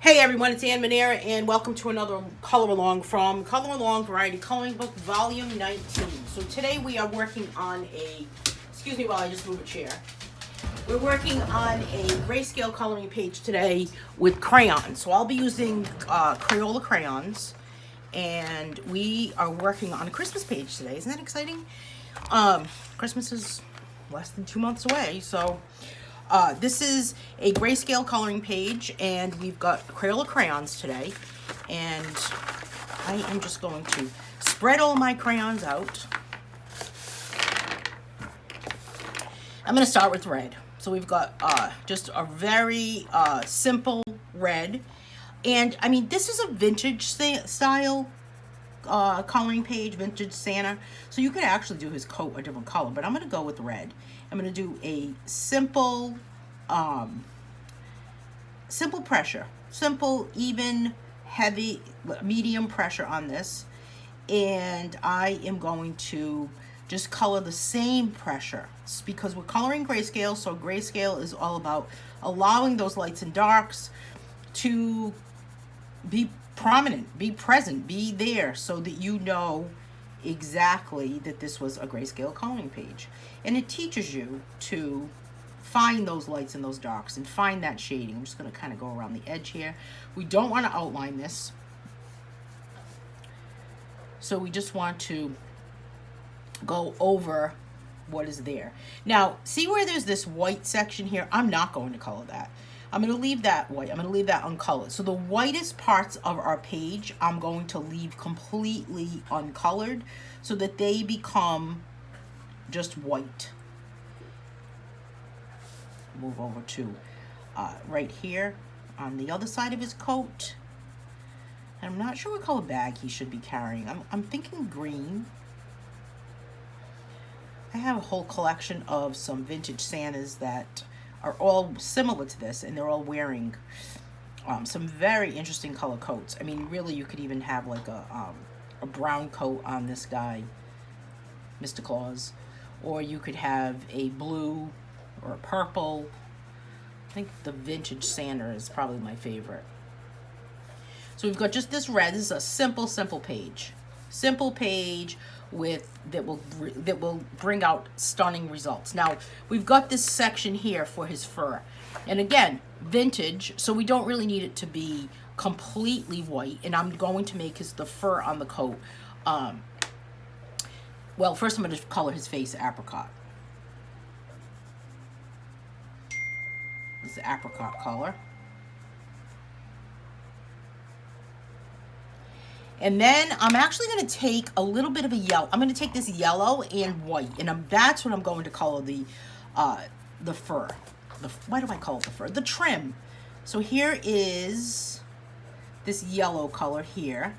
Hey everyone, it's Anne Manera, and welcome to another Color Along from Color Along Variety Coloring Book Volume 19. So today we are working on excuse me while I just move a chair. We're working on a grayscale coloring page today with crayons. So I'll be using Crayola Crayons, and we are working on a Christmas page today. Isn't that exciting? Christmas is less than 2 months away, so this is a grayscale coloring page, and we've got Crayola crayons today, and I am just going to spread all my crayons out. I'm going to start with red. So we've got just a very simple red, and I mean, this is a vintage style coloring page, vintage Santa, so you could actually do his coat a different color, but I'm going to go with red. I'm going to do a simple simple pressure, simple, even, heavy, medium pressure on this, and I am going to just color the same pressure. It's because we're coloring grayscale, so grayscale is all about allowing those lights and darks to be prominent, be present, be there, so that you know exactly that this was a grayscale coloring page. And it teaches you to find those lights and those darks and find that shading. I'm just going to kind of go around the edge here. We don't want to outline this, so we just want to go over what is there. Now, see where there's this white section here? I'm not going to color that. I'm going to leave that white. I'm going to leave that uncolored. So the whitest parts of our page, I'm going to leave completely uncolored so that they become just white. Move over to right here on the other side of his coat. And I'm not sure what color bag he should be carrying. I'm thinking green. I have a whole collection of some vintage Santas that are all similar to this, and they're all wearing some very interesting color coats. I mean, really, you could even have like a brown coat on this guy, Mr. Claus, or you could have a blue or a purple. I think the vintage Santa is probably my favorite. So we've got just this red. This is a simple page. Simple page that will bring out stunning results. Now, we've got this section here for his fur. And again, vintage, so we don't really need it to be completely white. And I'm going to make the fur on the coat. Well, first I'm going to color his face apricot. This is the apricot color. And then I'm actually going to take a little bit of a yellow. I'm going to take this yellow and white, and that's what I'm going to color the fur. Why do I call it the fur? The trim. So here is this yellow color here.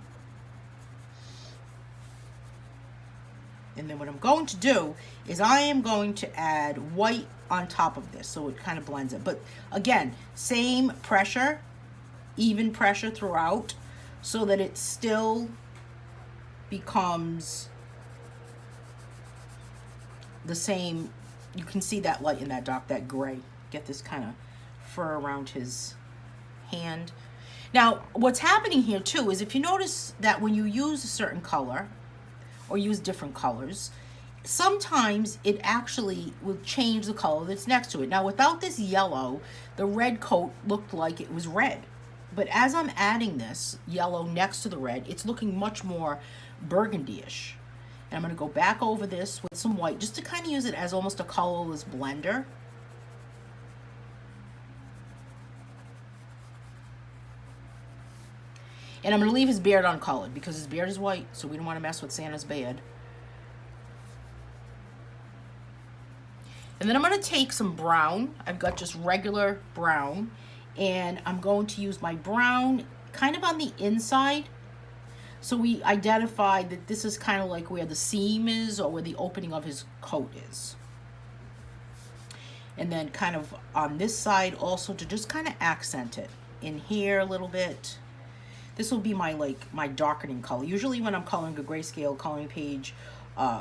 And then what I'm going to do is I am going to add white on top of this, so it kind of blends it. But again, same pressure, even pressure throughout, so that it still becomes the same. You can see that light and that dark, that gray. Get this kind of fur around his hand. Now, what's happening here too is if you notice that when you use a certain color or use different colors, sometimes it actually will change the color that's next to it. Now, without this yellow, the red coat looked like it was red. But as I'm adding this yellow next to the red, it's looking much more burgundy-ish. And I'm going to go back over this with some white, just to kind of use it as almost a colorless blender. And I'm going to leave his beard uncolored because his beard is white, so we don't want to mess with Santa's beard. And then I'm going to take some brown. I've got just regular brown. And I'm going to use my brown kind of on the inside. So we identified that this is kind of like where the seam is or where the opening of his coat is. And then kind of on this side also to just kind of accent it. In here a little bit. This will be my darkening color. Usually when I'm coloring a grayscale coloring page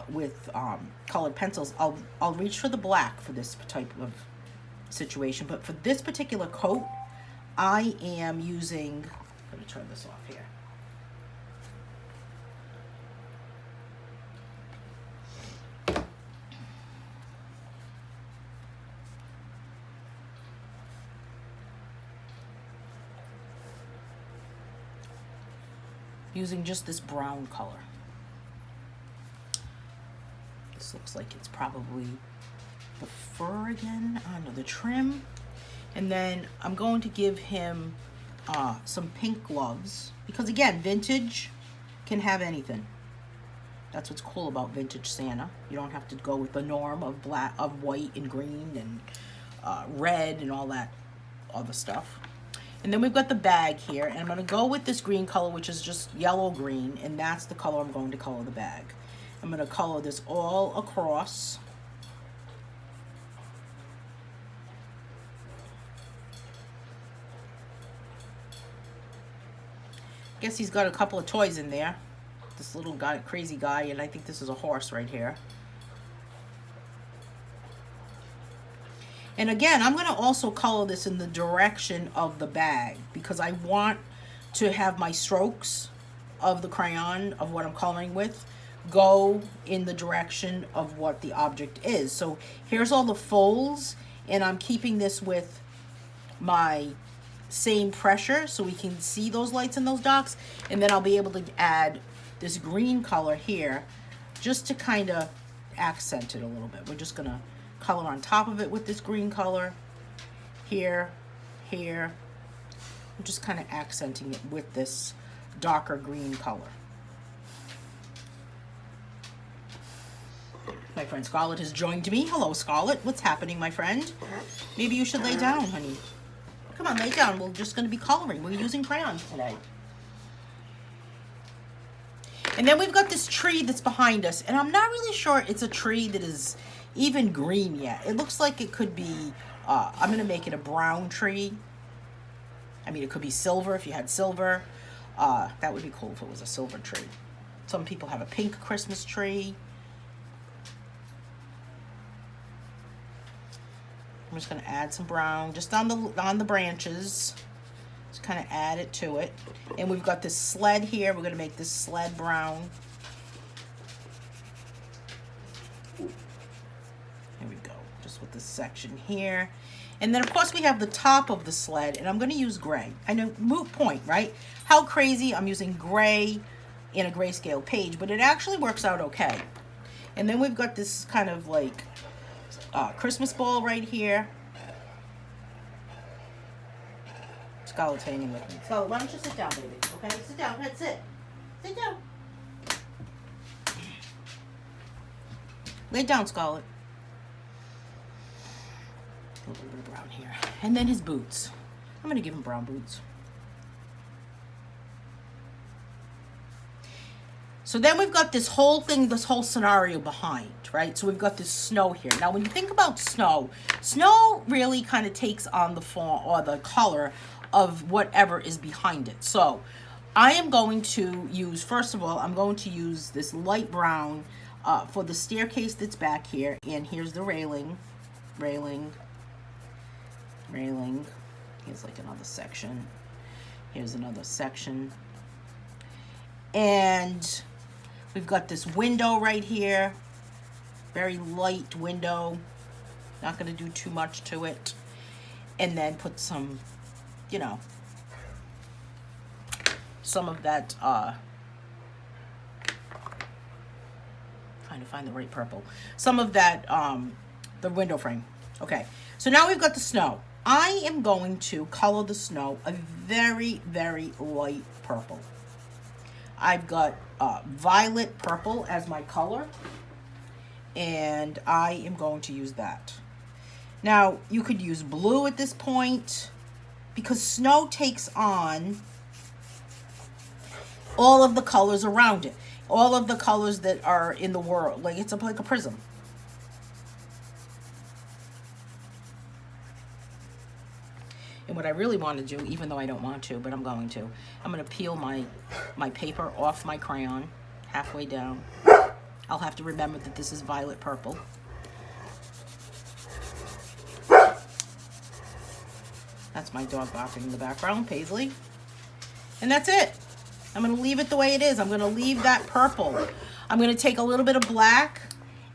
with colored pencils, I'll reach for the black for this type of situation. But for this particular coat, I am using, I'm going to turn this off here. Using just this brown color. This looks like it's probably the fur again. I don't know, the trim. And then I'm going to give him some pink gloves, because again, vintage can have anything. That's what's cool about vintage Santa. You don't have to go with the norm of black, of white and green and red and all that other stuff. And then we've got the bag here, and I'm going to go with this green color, which is just yellow green, and that's the color I'm going to color the bag. I'm going to color this all across. Guess he's got a couple of toys in there. This little guy, crazy guy, and I think this is a horse right here. And again, I'm going to also color this in the direction of the bag, because I want to have my strokes of the crayon, of what I'm coloring with, go in the direction of what the object is. So here's all the folds, and I'm keeping this with my same pressure so we can see those lights and those darks. And then I'll be able to add this green color here just to kind of accent it a little bit. We're just going to color on top of it with this green color here, here. I'm just kind of accenting it with this darker green color. My friend Scarlett has joined me. Hello, Scarlett. What's happening, my friend? Maybe you should lay down, honey. Come on, lay down. We're just going to be coloring. We're using crayons today. And then we've got this tree that's behind us, and I'm not really sure it's a tree that is even green yet. It looks like it could be, I'm going to make it a brown tree. I mean, it could be silver if you had silver. That would be cool if it was a silver tree. Some people have a pink Christmas tree. I'm just going to add some brown just on the branches. Just kind of add it to it. And we've got this sled here. We're going to make this sled brown. Here we go. Just with this section here. And then, of course, we have the top of the sled, and I'm going to use gray. I know, moot point, right? How crazy, I'm using gray in a grayscale page, but it actually works out okay. And then we've got this kind of like Christmas ball right here. Scarlett's hanging with me. So why don't you sit down, baby? Okay, sit down. Let's sit. Sit down. Lay down, Scarlett. A little bit of brown here. And then his boots. I'm going to give him brown boots. So then we've got this whole thing, this whole scenario behind, right? So we've got this snow here. Now, when you think about snow, snow really kind of takes on the form or the color of whatever is behind it. So I am going to use, first of all, I'm going to use this light brown for the staircase that's back here. And here's the railing. Here's like another section. Here's another section. And we've got this window right here. Very light window. Not going to do too much to it. And then put some, you know, some of that, trying to find the right purple. Some of that, the window frame. Okay, so now we've got the snow. I am going to color the snow a very, very light purple. I've got violet purple as my color, and I am going to use that. Now, you could use blue at this point, because snow takes on all of the colors around it. All of the colors that are in the world. Like, it's like a prism. And what I really want to do, even though I don't want to, but I'm going to, I'm going to peel my paper off my crayon halfway down. I'll have to remember that this is violet purple. That's my dog barking in the background, Paisley. And that's it. I'm going to leave it the way it is. I'm going to leave that purple. I'm going to take a little bit of black,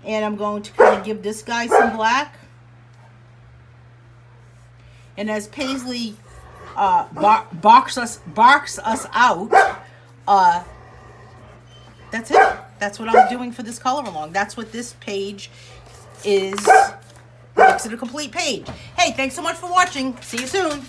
and I'm going to kind of give this guy some black. And as Paisley barks us out, that's it. That's what I'm doing for this color along. That's what this page is. Makes it a complete page. Hey, thanks so much for watching. See you soon.